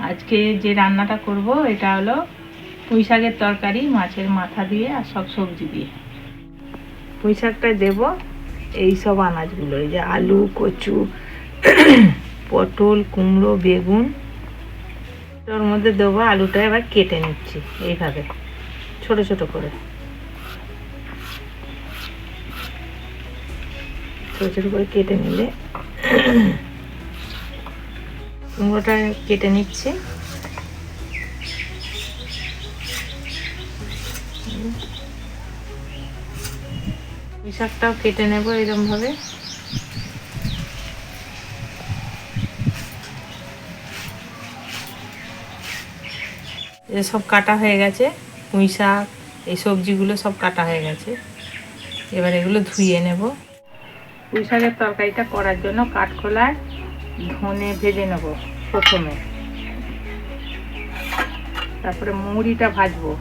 আজকে যে রান্নাটা করব এটা হলো পুঁই শাকের তরকারি, মাছের মাথা দিয়ে আর সব সবজি দিয়ে। পুঁই শাকটা দেবো এই সব আনাজগুলো, এই যে আলু, কচু, পটল, কুমড়ো, বেগুন, ওর মধ্যে দেবো। আলুটা এবার কেটে নিচ্ছি এইভাবে ছোট ছোট করে, ছোট ছোট করে কেটে নিলে কুমড়োটা কেটে নিচ্ছি। পুঁই শাকটাও কেটে নেব এরকম ভাবে। সব কাটা হয়ে গেছে, পুঁই শাক এই সবজিগুলো সব কাটা হয়ে গেছে। এবার এগুলো ধুয়ে নেব। পুঁই শাকের তরকারিটা করার জন্য কাঠখোলায় ধনে ভেজে নেব প্রথমে, তারপরে মুড়িটা ভাজবো,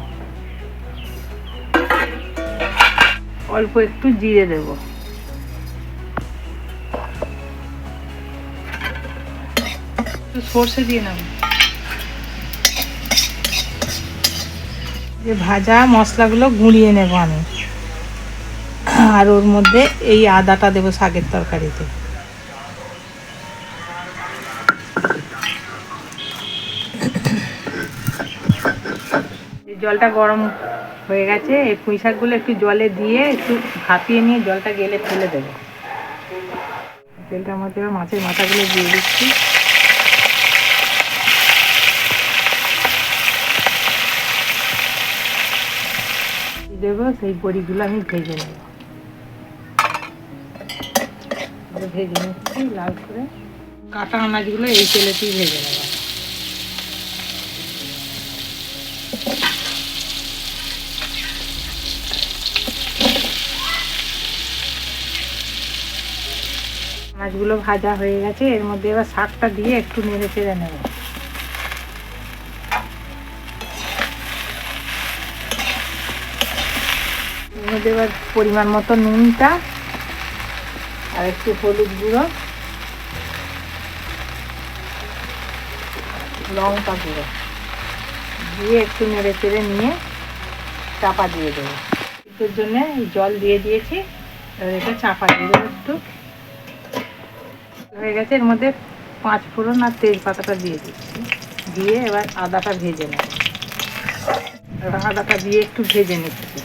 অল্প একটু জিরে দেব, একটু সর্ষে দিয়ে নেব। যে ভাজা মশলাগুলো গুঁড়িয়ে নেব আমি, আর ওর মধ্যে এই আদাটা দেব শাকের তরকারিতে। জলটা গরম হয়ে গেছে, এই পুঁই শাকগুলো একটু জলে দিয়ে একটু ভাপিয়ে নিয়ে জলটা গেলে ফেলে দেবো। তেলটার মধ্যে মাছের মাথাগুলো দিয়ে দিচ্ছি। দেবো সেই বড়িগুলো আমি ভেজে নেব, ভেজে নিচ্ছি লাল করে। কাটা আনাজগুলো এই তেলেতেই ভেজে নেব। মাছগুলো ভাজা হয়ে গেছে, এর মধ্যে এবার শাকটা দিয়ে একটু নেড়ে চেড়ে নেব। এর মধ্যে এবার পরিমাণ মতো নুনটা আর একটু হলুদ গুঁড়ো, লঙ্কা গুঁড়ো দিয়ে একটু নেড়ে চেড়ে নিয়ে চাপা দিয়ে দেবো। এর জন্য জল দিয়ে দিয়েছি, এবার এটা চাপা দিয়ে দেবো। একটু হয়ে গেছে, এর মধ্যে 5 ফোড়ন আর তেজপাতাটা দিয়ে দিচ্ছি, দিয়ে এবার আদাটা ভেজে নেব। এবার আদাটা দিয়ে একটু ভেজে নিচ্ছি।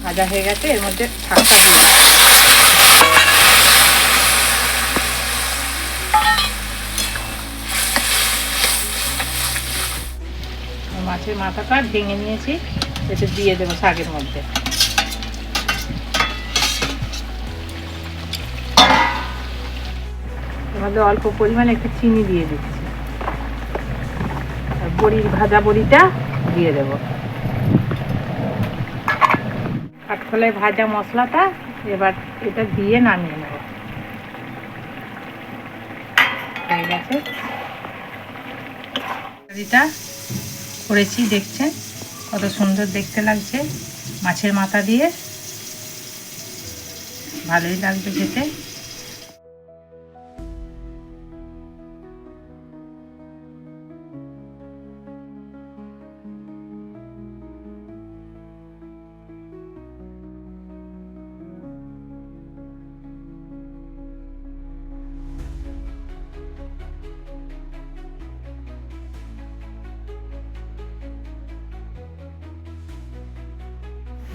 ভাজা হয়ে গেছে, এর মধ্যে শাকটা দিয়ে মাছের মাথাটা ভেঙে নিয়েছি, এটা দিয়ে দেবো শাকের মধ্যে। এর মধ্যে অল্প পরিমাণে একটু চিনি দিয়ে দিচ্ছি, আর বড়ির ভাজা বড়িটা দিয়ে দেবো। কাঠখোলায় ভাজা মশলাটা এবার এটা দিয়ে নামিয়ে নেব। হয়ে গেছে তরকারিটা করেছি, দেখছেন কত সুন্দর দেখতে লাগছে। মাছের মাথা দিয়ে ভালোই লাগবে খেতে।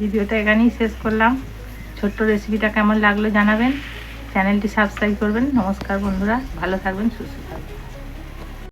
ভিডিওটা এখানেই শেষ করলাম। ছোট্ট রেসিপিটা কেমন লাগলো জানাবেন, চ্যানেলটি সাবস্ক্রাইব করবেন। নমস্কার বন্ধুরা, ভালো থাকবেন, সুস্থ।